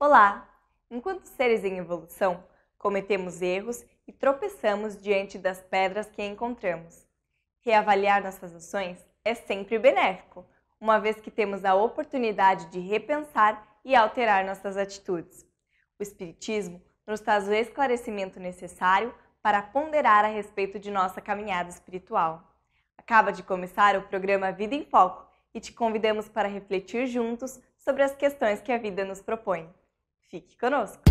Olá! Enquanto seres em evolução, cometemos erros e tropeçamos diante das pedras que encontramos. Reavaliar nossas ações é sempre benéfico, uma vez que temos a oportunidade de repensar e alterar nossas atitudes. O Espiritismo nos traz o esclarecimento necessário para ponderar a respeito de nossa caminhada espiritual. Acaba de começar o programa Vida em Foco e te convidamos para refletir juntos sobre as questões que a vida nos propõe. Fique conosco!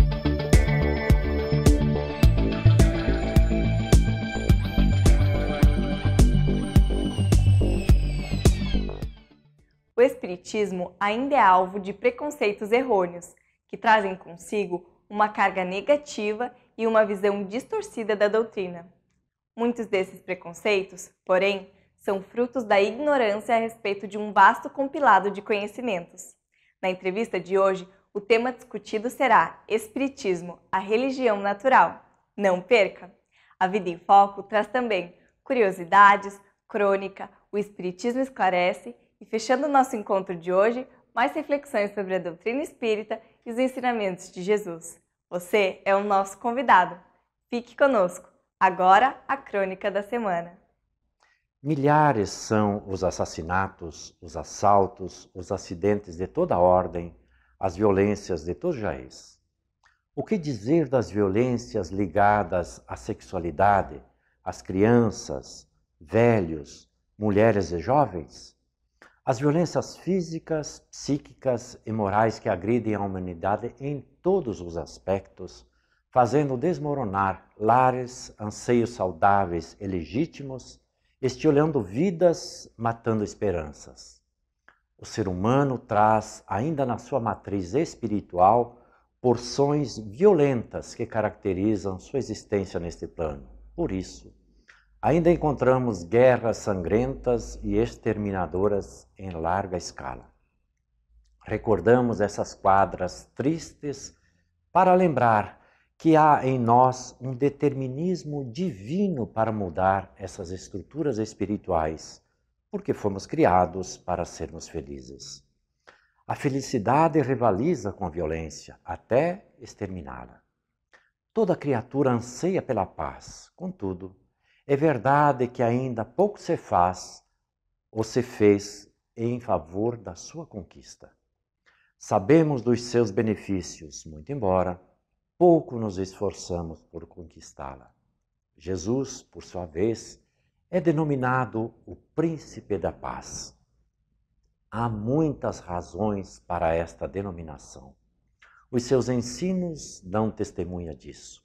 O Espiritismo ainda é alvo de preconceitos errôneos, que trazem consigo uma carga negativa e uma visão distorcida da doutrina. Muitos desses preconceitos, porém, são frutos da ignorância a respeito de um vasto compilado de conhecimentos. Na entrevista de hoje, o tema discutido será Espiritismo, a religião natural. Não perca! A Vida em Foco traz também curiosidades, crônica, o Espiritismo esclarece e, fechando o nosso encontro de hoje, mais reflexões sobre a doutrina espírita e os ensinamentos de Jesus. Você é o nosso convidado. Fique conosco. Agora, a crônica da semana. Milhares são os assassinatos, os assaltos, os acidentes de toda ordem, as violências de todo jaez. O que dizer das violências ligadas à sexualidade, às crianças, velhos, mulheres e jovens? As violências físicas, psíquicas e morais que agridem a humanidade em todos os aspectos, fazendo desmoronar lares, anseios saudáveis e legítimos, estiolando vidas, matando esperanças. O ser humano traz, ainda na sua matriz espiritual, porções violentas que caracterizam sua existência neste plano. Por isso, ainda encontramos guerras sangrentas e exterminadoras em larga escala. Recordamos essas quadras tristes para lembrar que há em nós um determinismo divino para mudar essas estruturas espirituais, porque fomos criados para sermos felizes. A felicidade rivaliza com a violência, até exterminá-la. Toda criatura anseia pela paz, contudo, é verdade que ainda pouco se faz ou se fez em favor da sua conquista. Sabemos dos seus benefícios, muito embora pouco nos esforçamos por conquistá-la. Jesus, por sua vez, é denominado o Príncipe da Paz. Há muitas razões para esta denominação. Os seus ensinos dão testemunha disso.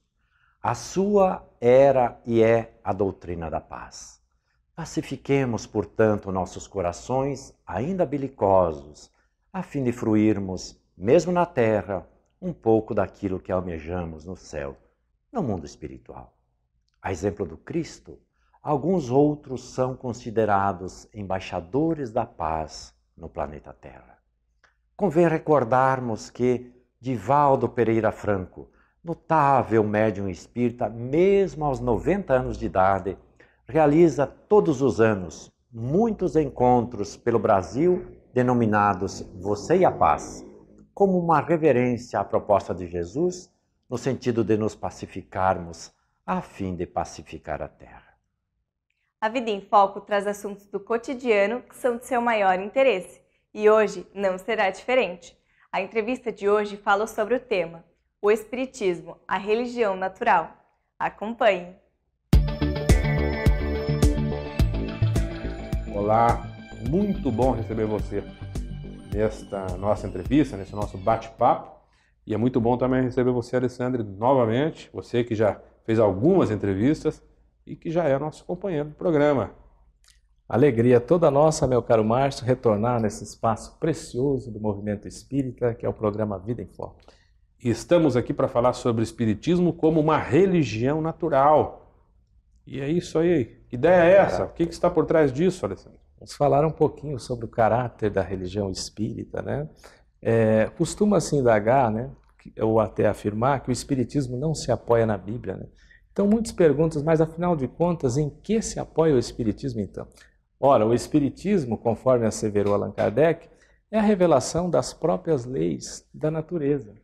A sua era e é a doutrina da paz. Pacifiquemos, portanto, nossos corações, ainda belicosos, a fim de fruirmos, mesmo na terra, um pouco daquilo que almejamos no céu, no mundo espiritual. A exemplo do Cristo, alguns outros são considerados embaixadores da paz no planeta Terra. Convém recordarmos que Divaldo Pereira Franco, notável médium espírita, mesmo aos 90 anos de idade, realiza todos os anos muitos encontros pelo Brasil denominados Você e a Paz, como uma reverência à proposta de Jesus, no sentido de nos pacificarmos, a fim de pacificar a Terra. A Vida em Foco traz assuntos do cotidiano que são de seu maior interesse, e hoje não será diferente. A entrevista de hoje fala sobre o tema O Espiritismo, a religião natural. Acompanhe! Olá, muito bom receber você nesta nossa entrevista, nesse nosso bate-papo. E é muito bom também receber você, Alessandro, novamente. Você que já fez algumas entrevistas e que já é nosso companheiro do programa. Alegria toda nossa, meu caro Márcio, retornar nesse espaço precioso do movimento espírita, que é o programa Vida em Foco. E estamos aqui para falar sobre o Espiritismo como uma religião natural. E é isso aí. Que ideia é essa? O que está por trás disso, Alessandro? Vamos falar um pouquinho sobre o caráter da religião espírita, né? Costuma-se indagar, né, ou até afirmar que o Espiritismo não se apoia na Bíblia, né? Então, muitas perguntas, mas afinal de contas, em que se apoia o Espiritismo então? Ora, o Espiritismo, conforme asseverou Allan Kardec, é a revelação das próprias leis da natureza.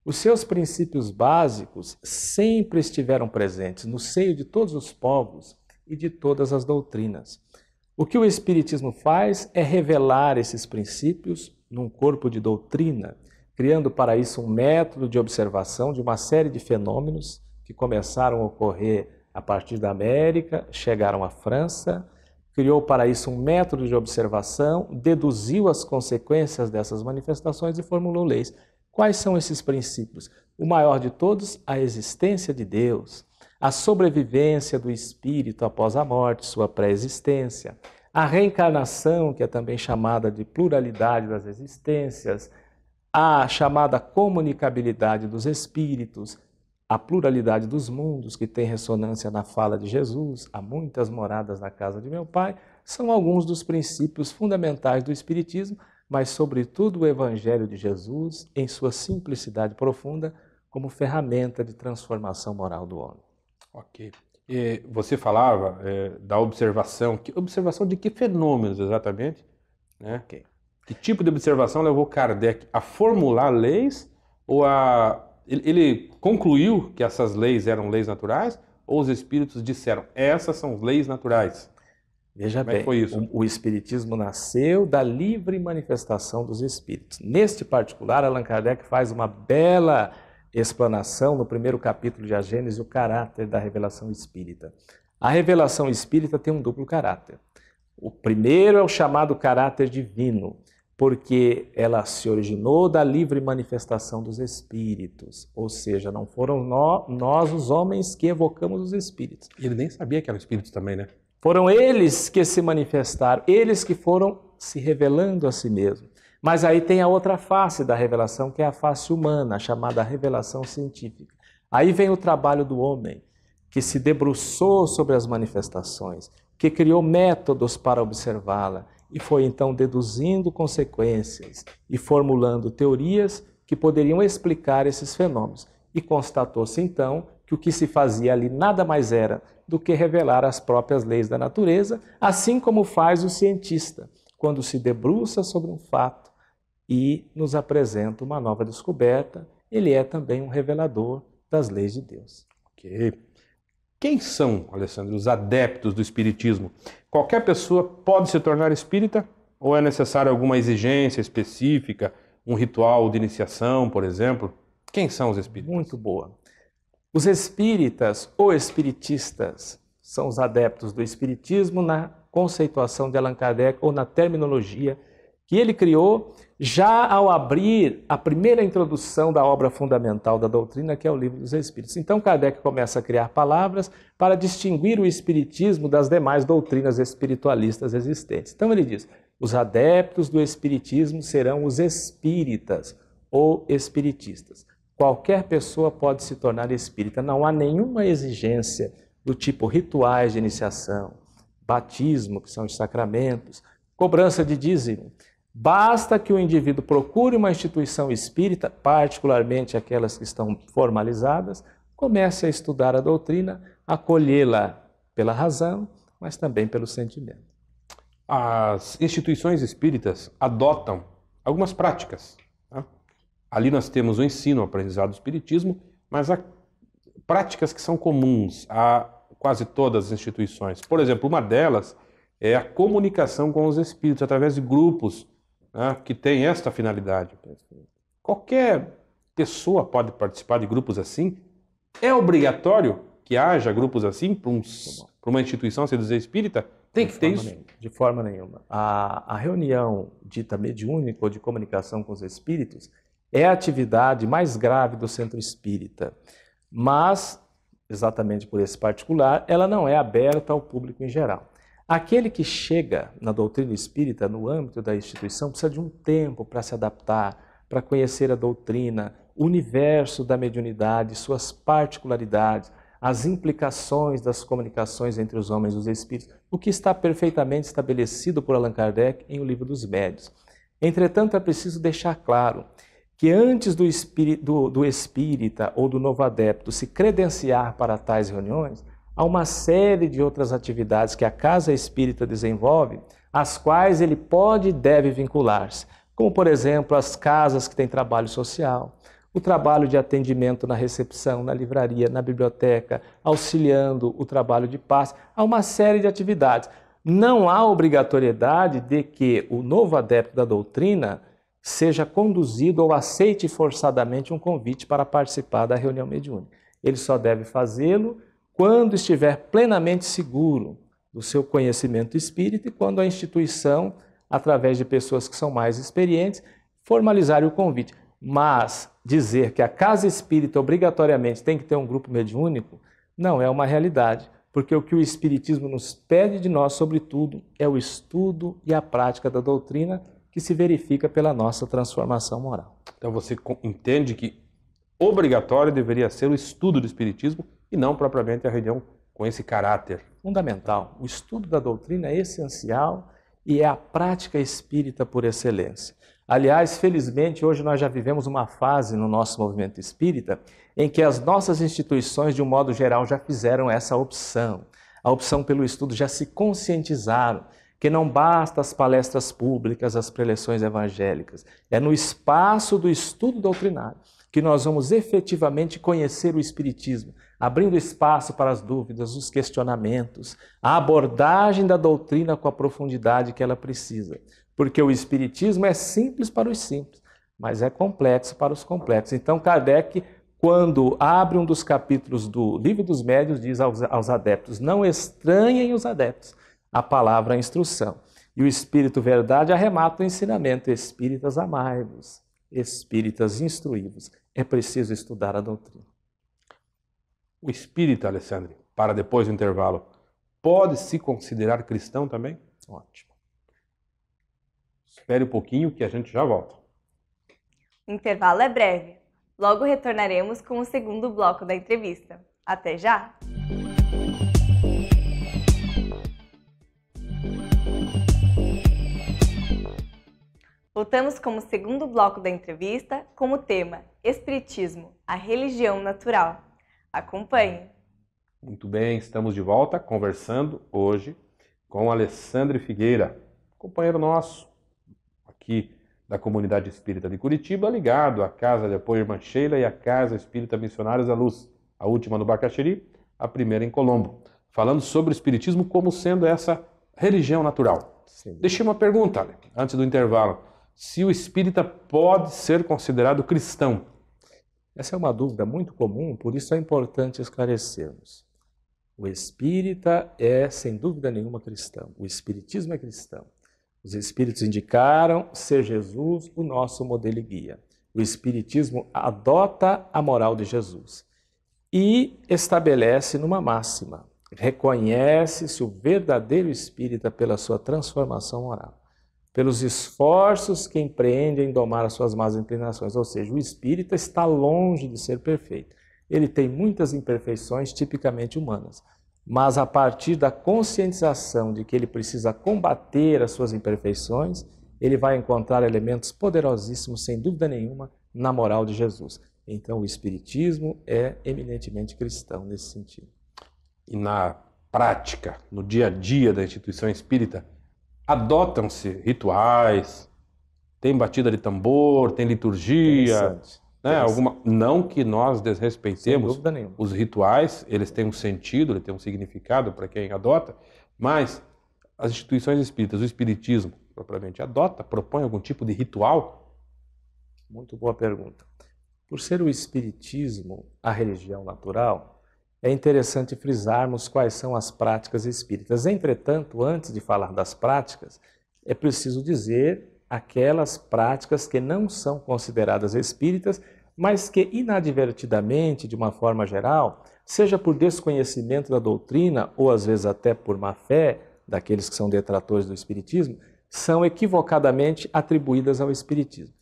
Os seus princípios básicos sempre estiveram presentes no seio de todos os povos e de todas as doutrinas. O que o Espiritismo faz é revelar esses princípios num corpo de doutrina, criando para isso um método de observação de uma série de fenômenos que começaram a ocorrer a partir da América, chegaram à França, criou para isso um método de observação, deduziu as consequências dessas manifestações e formulou leis. Quais são esses princípios? O maior de todos, a existência de Deus, a sobrevivência do espírito após a morte, sua pré-existência, a reencarnação, que é também chamada de pluralidade das existências, a chamada comunicabilidade dos espíritos, a pluralidade dos mundos, que tem ressonância na fala de Jesus, há muitas moradas na casa de meu Pai, são alguns dos princípios fundamentais do Espiritismo, mas sobretudo o Evangelho de Jesus, em sua simplicidade profunda, como ferramenta de transformação moral do homem. Ok. E você falava da observação. Observação de que fenômenos exatamente? Né? Okay. Que tipo de observação levou Kardec a formular leis ou ele concluiu que essas leis eram leis naturais ou os espíritos disseram, essas são leis naturais? Veja bem, foi isso? O Espiritismo nasceu da livre manifestação dos espíritos. Neste particular, Allan Kardec faz uma bela explanação no primeiro capítulo de A Gênese, o caráter da revelação espírita. A revelação espírita tem um duplo caráter. O primeiro é o chamado caráter divino, porque ela se originou da livre manifestação dos espíritos, ou seja, não foram nós os homens que evocamos os espíritos. E ele nem sabia que eram espíritos também, né? Foram eles que se manifestaram, eles que foram se revelando a si mesmos. Mas aí tem a outra face da revelação, que é a face humana, chamada revelação científica. Aí vem o trabalho do homem, que se debruçou sobre as manifestações, que criou métodos para observá-la, e foi então deduzindo consequências e formulando teorias que poderiam explicar esses fenômenos. E constatou-se então que o que se fazia ali nada mais era do que revelar as próprias leis da natureza, assim como faz o cientista, quando se debruça sobre um fato e nos apresenta uma nova descoberta, ele é também um revelador das leis de Deus. Ok. Quem são, Alessandro, os adeptos do espiritismo? Qualquer pessoa pode se tornar espírita ou é necessária alguma exigência específica, um ritual de iniciação, por exemplo? Quem são os espíritas? Muito boa. Os espíritas ou espiritistas são os adeptos do espiritismo na conceituação de Allan Kardec ou na terminologia que ele criou já ao abrir a primeira introdução da obra fundamental da doutrina, que é o Livro dos Espíritos. Então Kardec começa a criar palavras para distinguir o espiritismo das demais doutrinas espiritualistas existentes. Então ele diz, os adeptos do espiritismo serão os espíritas ou espiritistas. Qualquer pessoa pode se tornar espírita, não há nenhuma exigência do tipo rituais de iniciação, batismo, que são os sacramentos, cobrança de dízimo. Basta que o indivíduo procure uma instituição espírita, particularmente aquelas que estão formalizadas, comece a estudar a doutrina, acolhê-la pela razão, mas também pelo sentimento. As instituições espíritas adotam algumas práticas. Né? Ali nós temos o ensino, o aprendizado do espiritismo, mas há práticas que são comuns a quase todas as instituições. Por exemplo, uma delas é a comunicação com os espíritos através de grupos, né, que tem esta finalidade. Qualquer pessoa pode participar de grupos assim? É obrigatório que haja grupos assim para uma instituição, se dizer espírita? Tem que ter isso? De forma nenhuma. A reunião dita mediúnica ou de comunicação com os espíritos é a atividade mais grave do centro espírita, mas, exatamente por esse particular, ela não é aberta ao público em geral. Aquele que chega na doutrina espírita, no âmbito da instituição, precisa de um tempo para se adaptar, para conhecer a doutrina, o universo da mediunidade, suas particularidades, as implicações das comunicações entre os homens e os espíritos, o que está perfeitamente estabelecido por Allan Kardec em O Livro dos Médiuns. Entretanto, é preciso deixar claro que antes do espírita ou do novo adepto se credenciar para tais reuniões, há uma série de outras atividades que a Casa Espírita desenvolve, às quais ele pode e deve vincular-se, como, por exemplo, as casas que têm trabalho social, o trabalho de atendimento na recepção, na livraria, na biblioteca, auxiliando o trabalho de paz, há uma série de atividades. Não há obrigatoriedade de que o novo adepto da doutrina seja conduzido ou aceite forçadamente um convite para participar da reunião mediúnica. Ele só deve fazê-lo quando estiver plenamente seguro do seu conhecimento espírita e quando a instituição, através de pessoas que são mais experientes, formalizar o convite. Mas dizer que a casa espírita obrigatoriamente tem que ter um grupo mediúnico não é uma realidade, porque o que o Espiritismo nos pede de nós, sobretudo, é o estudo e a prática da doutrina que se verifica pela nossa transformação moral. Então você entende que obrigatório deveria ser o estudo do Espiritismo e não propriamente a reunião com esse caráter. Fundamental. O estudo da doutrina é essencial e é a prática espírita por excelência. Aliás, felizmente, hoje nós já vivemos uma fase no nosso movimento espírita em que as nossas instituições, de um modo geral, já fizeram essa opção. A opção pelo estudo, já se conscientizaram que não basta as palestras públicas, as preleções evangélicas. É no espaço do estudo doutrinário que nós vamos efetivamente conhecer o Espiritismo, abrindo espaço para as dúvidas, os questionamentos, a abordagem da doutrina com a profundidade que ela precisa. Porque o Espiritismo é simples para os simples, mas é complexo para os complexos. Então, Kardec, quando abre um dos capítulos do Livro dos Médiuns, diz aos adeptos: não estranhem os adeptos a palavra, a instrução. E o Espírito Verdade arremata o ensinamento: espíritas amai-vos, espíritas instruí-vos. É preciso estudar a doutrina. O espírita, Alessandro, para depois do intervalo, pode se considerar cristão também? Ótimo. Espere um pouquinho que a gente já volta. O intervalo é breve. Logo retornaremos com o segundo bloco da entrevista. Até já! Voltamos com o segundo bloco da entrevista com o tema Espiritismo, a religião natural. Acompanhe! Muito bem, estamos de volta conversando hoje com Alessandro Figueira, companheiro nosso aqui da Comunidade Espírita de Curitiba, ligado à Casa de Apoio Irmã Sheila e à Casa Espírita Missionários da Luz, a última no Bacaxiri, a primeira em Colombo, falando sobre o Espiritismo como sendo essa religião natural. Sim. Deixei uma pergunta, Ale, antes do intervalo. Se o espírita pode ser considerado cristão? Essa é uma dúvida muito comum, por isso é importante esclarecermos. O espírita é, sem dúvida nenhuma, cristão. O espiritismo é cristão. Os espíritos indicaram ser Jesus o nosso modelo e guia. O espiritismo adota a moral de Jesus e estabelece numa máxima: reconhece-se o verdadeiro espírita pela sua transformação moral, pelos esforços que empreende em domar as suas más inclinações. Ou seja, o espírita está longe de ser perfeito. Ele tem muitas imperfeições tipicamente humanas, mas a partir da conscientização de que ele precisa combater as suas imperfeições, ele vai encontrar elementos poderosíssimos, sem dúvida nenhuma, na moral de Jesus. Então, o espiritismo é eminentemente cristão nesse sentido. E na prática, no dia a dia da instituição espírita, adotam-se rituais, tem batida de tambor, tem liturgia, né? Alguma... Não que nós desrespeitemos os rituais, eles têm um sentido, eles têm um significado para quem adota, mas as instituições espíritas, o espiritismo propriamente adota, propõe algum tipo de ritual? Muito boa pergunta. Por ser o espiritismo a religião natural, é interessante frisarmos quais são as práticas espíritas. Entretanto, antes de falar das práticas, é preciso dizer aquelas práticas que não são consideradas espíritas, mas que inadvertidamente, de uma forma geral, seja por desconhecimento da doutrina ou às vezes até por má fé daqueles que são detratores do espiritismo, são equivocadamente atribuídas ao espiritismo.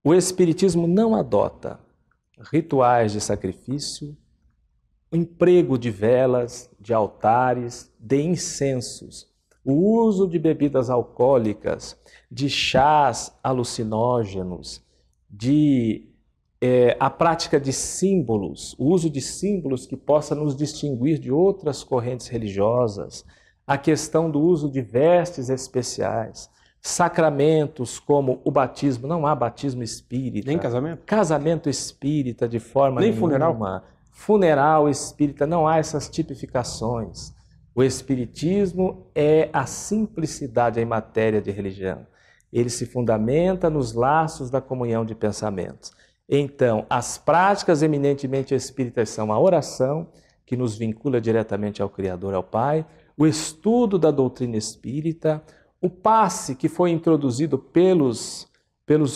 O espiritismo não adota rituais de sacrifício, o emprego de velas, de altares, de incensos, o uso de bebidas alcoólicas, de chás alucinógenos, a prática de símbolos, o uso de símbolos que possa nos distinguir de outras correntes religiosas, a questão do uso de vestes especiais, Sacramentos como o batismo, não há batismo espírita. Nem casamento? Casamento espírita de forma Nem nenhuma. funeral? Funeral espírita, não há essas tipificações. O espiritismo é a simplicidade em matéria de religião. Ele se fundamenta nos laços da comunhão de pensamentos. Então, as práticas eminentemente espíritas são a oração, que nos vincula diretamente ao Criador, ao Pai, o estudo da doutrina espírita, o passe que foi introduzido pelos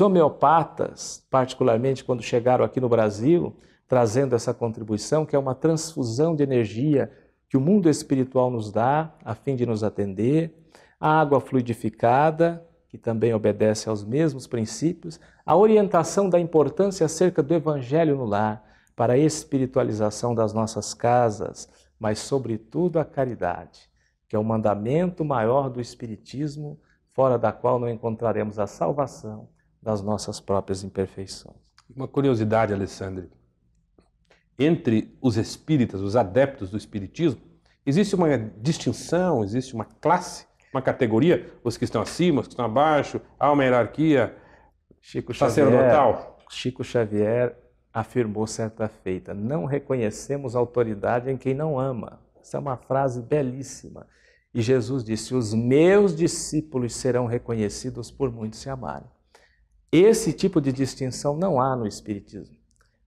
homeopatas, particularmente quando chegaram aqui no Brasil, trazendo essa contribuição, que é uma transfusão de energia que o mundo espiritual nos dá, a fim de nos atender, a água fluidificada, que também obedece aos mesmos princípios, a orientação da importância acerca do Evangelho no lar, para a espiritualização das nossas casas, mas, sobretudo, a caridade, que é o mandamento maior do Espiritismo, fora da qual não encontraremos a salvação das nossas próprias imperfeições. Uma curiosidade, Alessandro. Entre os espíritas, os adeptos do espiritismo, existe uma distinção, existe uma classe, uma categoria? Os que estão acima, os que estão abaixo, há uma hierarquia sacerdotal? Chico Xavier afirmou certa feita: não reconhecemos autoridade em quem não ama. Essa é uma frase belíssima. E Jesus disse: os meus discípulos serão reconhecidos por muitos se amarem. Esse tipo de distinção não há no Espiritismo.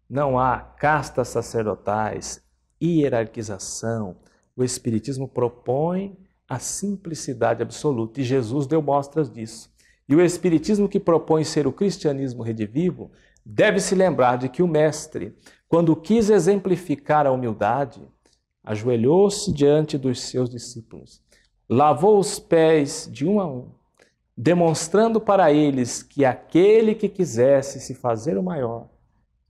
Não há castas sacerdotais, hierarquização. O Espiritismo propõe a simplicidade absoluta e Jesus deu mostras disso. E o Espiritismo, que propõe ser o cristianismo redivivo, deve se lembrar de que o Mestre, quando quis exemplificar a humildade, ajoelhou-se diante dos seus discípulos, lavou os pés de um a um, demonstrando para eles que aquele que quisesse se fazer o maior,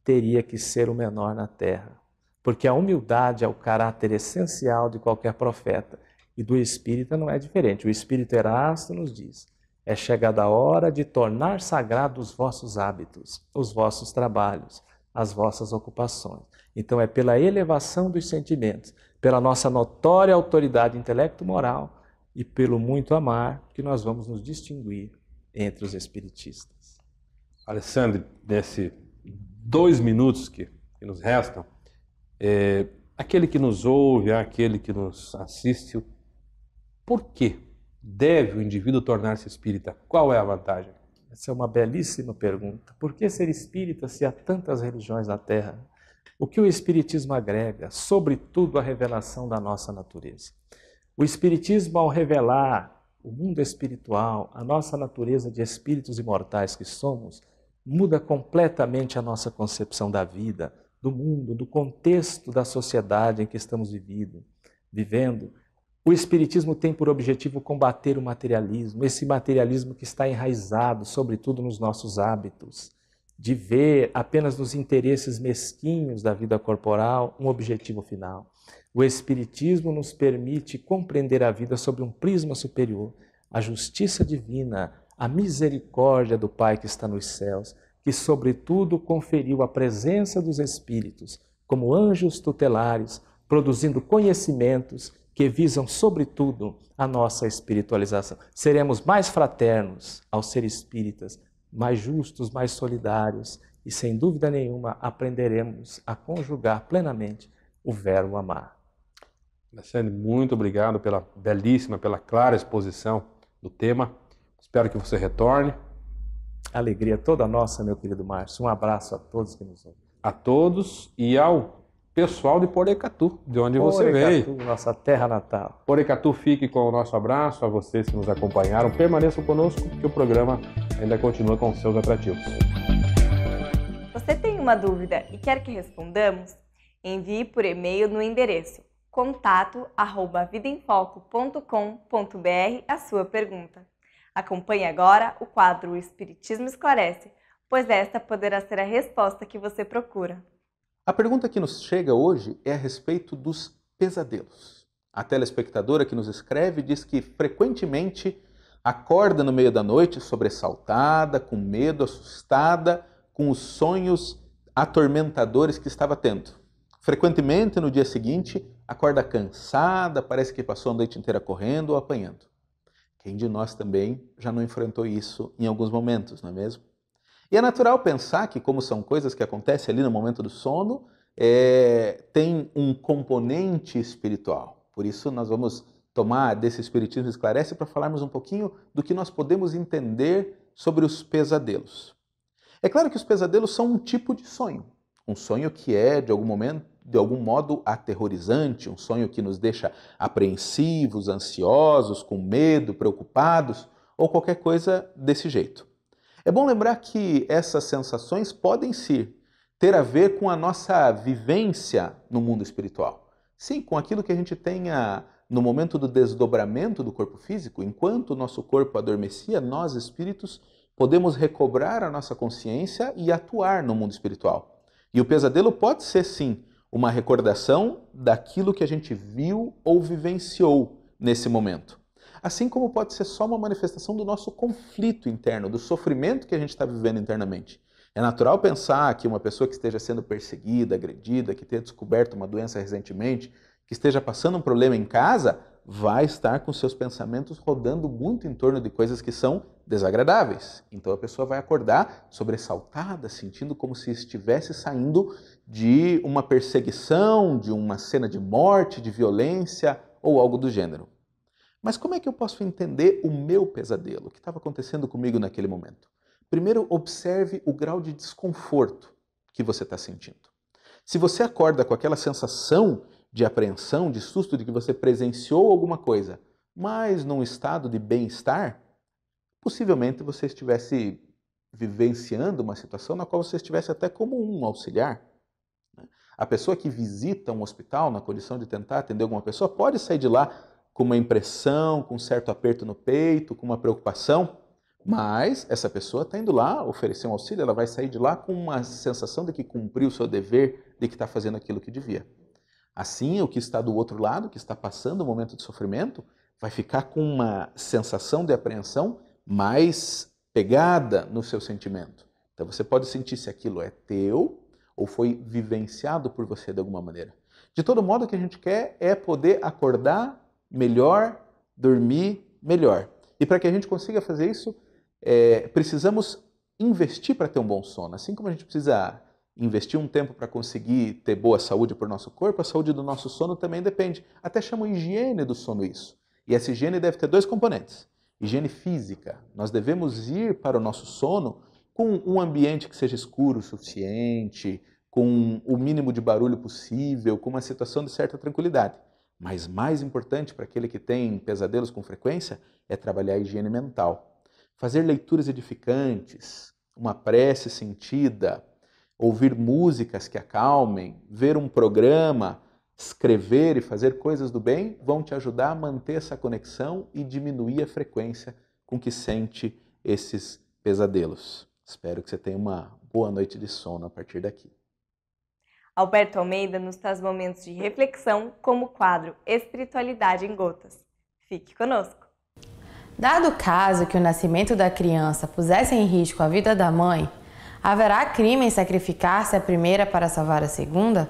teria que ser o menor na terra. Porque a humildade é o caráter essencial de qualquer profeta. E do espírita não é diferente. O espírito Erasto nos diz: é chegada a hora de tornar sagrados os vossos hábitos, os vossos trabalhos, as vossas ocupações. Então é pela elevação dos sentimentos, pela nossa notória autoridade intelecto-moral e pelo muito amar que nós vamos nos distinguir entre os espiritistas. Alessandro, nesses 2 minutos que nos restam, aquele que nos ouve, aquele que nos assiste, por que deve o indivíduo tornar-se espírita? Qual é a vantagem? Essa é uma belíssima pergunta. Por que ser espírita se há tantas religiões na Terra? O que o espiritismo agrega? Sobretudo a revelação da nossa natureza. O espiritismo, ao revelar o mundo espiritual, a nossa natureza de espíritos imortais que somos, muda completamente a nossa concepção da vida, do mundo, do contexto da sociedade em que estamos vivendo. O Espiritismo tem por objetivo combater o materialismo, esse materialismo que está enraizado, sobretudo nos nossos hábitos, de ver apenas nos interesses mesquinhos da vida corporal um objetivo final. O Espiritismo nos permite compreender a vida sob um prisma superior, a justiça divina, a misericórdia do Pai que está nos céus, que sobretudo conferiu a presença dos Espíritos como anjos tutelares, produzindo conhecimentos que visam, sobretudo, a nossa espiritualização. Seremos mais fraternos ao ser espíritas, mais justos, mais solidários e, sem dúvida nenhuma, aprenderemos a conjugar plenamente o verbo amar. Alessandro, muito obrigado pela belíssima, pela clara exposição do tema. Espero que você retorne. Alegria toda nossa, meu querido Márcio. Um abraço a todos que nos ouvem. A todos e ao pessoal de Porecatu, de onde você veio. Nossa terra natal. Porecatu, fique com o nosso abraço. A vocês que nos acompanharam, permaneçam conosco, que o programa ainda continua com seus atrativos. Você tem uma dúvida e quer que respondamos? Envie por e-mail no endereço contato@vidaemfoco.com.br a sua pergunta. Acompanhe agora o quadro O Espiritismo Esclarece, pois esta poderá ser a resposta que você procura. A pergunta que nos chega hoje é a respeito dos pesadelos. A telespectadora que nos escreve diz que frequentemente acorda no meio da noite sobressaltada, com medo, assustada, com os sonhos atormentadores que estava tendo. Frequentemente, no dia seguinte, acorda cansada, parece que passou a noite inteira correndo ou apanhando. Quem de nós também já não enfrentou isso em alguns momentos, não é mesmo? E é natural pensar que, como são coisas que acontecem ali no momento do sono, tem um componente espiritual. Por isso nós vamos tomar desse Espiritismo Esclarece para falarmos um pouquinho do que nós podemos entender sobre os pesadelos. É claro que os pesadelos são um tipo de sonho. Um sonho que é, de algum modo, aterrorizante, um sonho que nos deixa apreensivos, ansiosos, com medo, preocupados, ou qualquer coisa desse jeito. É bom lembrar que essas sensações podem sim ter a ver com a nossa vivência no mundo espiritual. Sim, com aquilo que a gente tenha no momento do desdobramento do corpo físico. Enquanto o nosso corpo adormecia, nós, espíritos, podemos recobrar a nossa consciência e atuar no mundo espiritual. E o pesadelo pode ser, sim, uma recordação daquilo que a gente viu ou vivenciou nesse momento. Assim como pode ser só uma manifestação do nosso conflito interno, do sofrimento que a gente está vivendo internamente. É natural pensar que uma pessoa que esteja sendo perseguida, agredida, que tenha descoberto uma doença recentemente, que esteja passando um problema em casa, vai estar com seus pensamentos rodando muito em torno de coisas que são desagradáveis. Então a pessoa vai acordar sobressaltada, sentindo como se estivesse saindo de uma perseguição, de uma cena de morte, de violência ou algo do gênero. Mas como é que eu posso entender o meu pesadelo? O que estava acontecendo comigo naquele momento? Primeiro, observe o grau de desconforto que você está sentindo. Se você acorda com aquela sensação de apreensão, de susto, de que você presenciou alguma coisa, mas num estado de bem-estar, possivelmente você estivesse vivenciando uma situação na qual você estivesse até como um auxiliar. A pessoa que visita um hospital na condição de tentar atender alguma pessoa pode sair de lá com uma impressão, com um certo aperto no peito, com uma preocupação, mas essa pessoa está indo lá oferecer um auxílio, ela vai sair de lá com uma sensação de que cumpriu o seu dever, de que está fazendo aquilo que devia. Assim, o que está do outro lado, que está passando um momento de sofrimento, vai ficar com uma sensação de apreensão mais pegada no seu sentimento. Então você pode sentir se aquilo é teu ou foi vivenciado por você de alguma maneira. De todo modo, o que a gente quer é poder acordar melhor, dormir melhor. E para que a gente consiga fazer isso, precisamos investir para ter um bom sono. Assim como a gente precisa investir um tempo para conseguir ter boa saúde para o nosso corpo, a saúde do nosso sono também depende. Até chamam higiene do sono isso. E essa higiene deve ter dois componentes. Higiene física. Nós devemos ir para o nosso sono com um ambiente que seja escuro o suficiente, com o mínimo de barulho possível, com uma situação de certa tranquilidade. Mas mais importante para aquele que tem pesadelos com frequência é trabalhar a higiene mental. Fazer leituras edificantes, uma prece sentida, ouvir músicas que acalmem, ver um programa, escrever e fazer coisas do bem vão te ajudar a manter essa conexão e diminuir a frequência com que sente esses pesadelos. Espero que você tenha uma boa noite de sono a partir daqui. Alberto Almeida nos traz momentos de reflexão como o quadro Espiritualidade em Gotas. Fique conosco! Dado o caso que o nascimento da criança pusesse em risco a vida da mãe, haverá crime em sacrificar-se a primeira para salvar a segunda?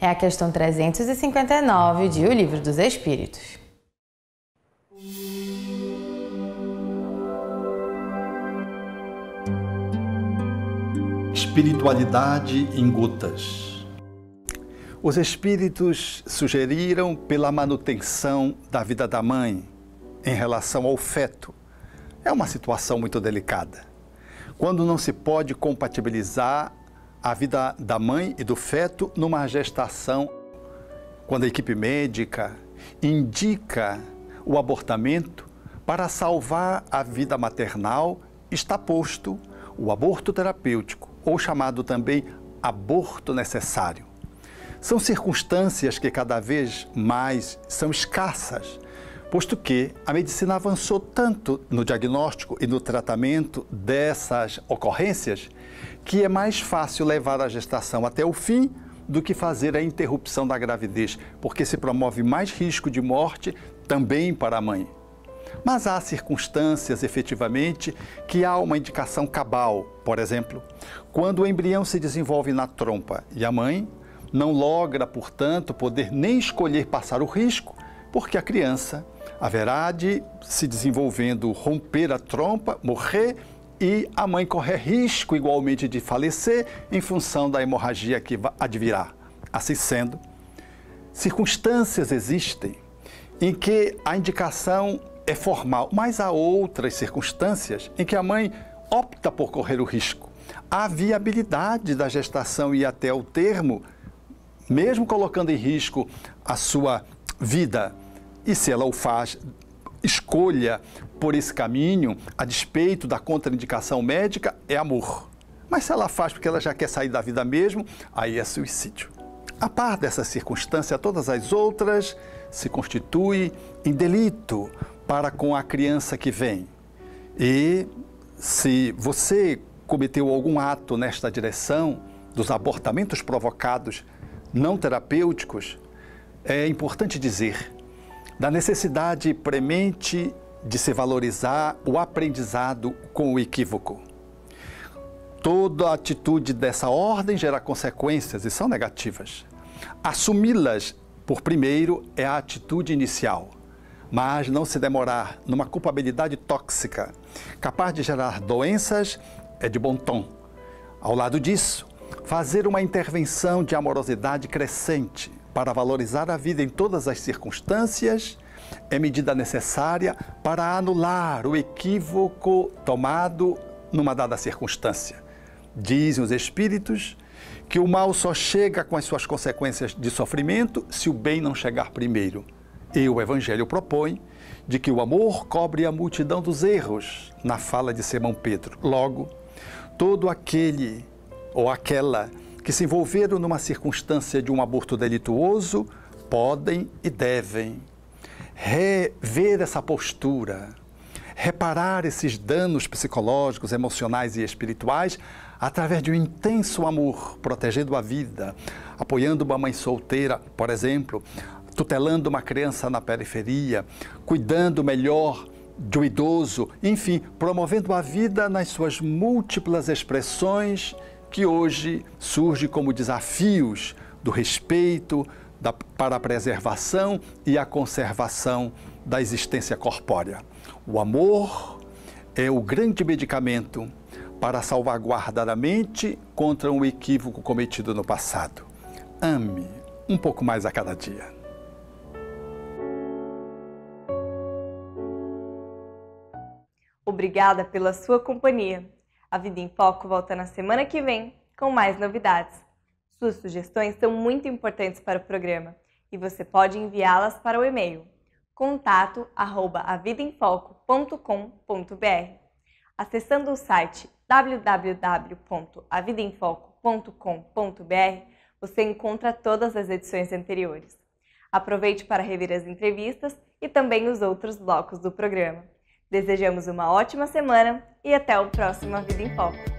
É a questão 359 de O Livro dos Espíritos. Espiritualidade em gotas. Os espíritos sugeriram pela manutenção da vida da mãe em relação ao feto. É uma situação muito delicada. Quando não se pode compatibilizar a vida da mãe e do feto numa gestação, quando a equipe médica indica o abortamento para salvar a vida maternal, está posto o aborto terapêutico, ou chamado também aborto necessário. São circunstâncias que cada vez mais são escassas, posto que a medicina avançou tanto no diagnóstico e no tratamento dessas ocorrências que é mais fácil levar a gestação até o fim do que fazer a interrupção da gravidez, porque se promove mais risco de morte também para a mãe. Mas há circunstâncias, efetivamente, que há uma indicação cabal. Por exemplo, quando o embrião se desenvolve na trompa e a mãe não logra, portanto, poder nem escolher passar o risco, porque a criança Haverá de se desenvolvendo, romper a trompa, morrer e a mãe correr risco igualmente de falecer em função da hemorragia que advirá. Assim sendo, circunstâncias existem em que a indicação é formal, mas há outras circunstâncias em que a mãe opta por correr o risco. A viabilidade da gestação e até o termo, mesmo colocando em risco a sua vida, e se ela o faz, escolha por esse caminho, a despeito da contraindicação médica, é amor. Mas se ela faz porque ela já quer sair da vida mesmo, aí é suicídio. A par dessa circunstância, todas as outras se constituem em delito para com a criança que vem. E se você cometeu algum ato nesta direção dos abortamentos provocados não terapêuticos, é importante dizer da necessidade premente de se valorizar o aprendizado com o equívoco. Toda atitude dessa ordem gera consequências e são negativas. Assumi-las por primeiro é a atitude inicial, mas não se demorar numa culpabilidade tóxica, capaz de gerar doenças, é de bom tom. Ao lado disso, fazer uma intervenção de amorosidade crescente para valorizar a vida em todas as circunstâncias é medida necessária para anular o equívoco tomado numa dada circunstância. Dizem os espíritos que o mal só chega com as suas consequências de sofrimento se o bem não chegar primeiro. E o Evangelho propõe de que o amor cobre a multidão dos erros, na fala de Simão Pedro. Logo, todo aquele ou aquela que se envolveram numa circunstância de um aborto delituoso podem e devem rever essa postura, reparar esses danos psicológicos, emocionais e espirituais através de um intenso amor, protegendo a vida, apoiando uma mãe solteira, por exemplo, tutelando uma criança na periferia, cuidando melhor do idoso, enfim, promovendo a vida nas suas múltiplas expressões que hoje surgem como desafios do respeito para a preservação e a conservação da existência corpórea. O amor é o grande medicamento para salvaguardar a mente contra um equívoco cometido no passado. Ame um pouco mais a cada dia. Obrigada pela sua companhia. A Vida em Foco volta na semana que vem com mais novidades. Suas sugestões são muito importantes para o programa e você pode enviá-las para o e-mail contato@avidaemfoco.com.br. Acessando o site www.avidaemfoco.com.br, você encontra todas as edições anteriores. Aproveite para rever as entrevistas e também os outros blocos do programa. Desejamos uma ótima semana e até o próximo A Vida em Foco.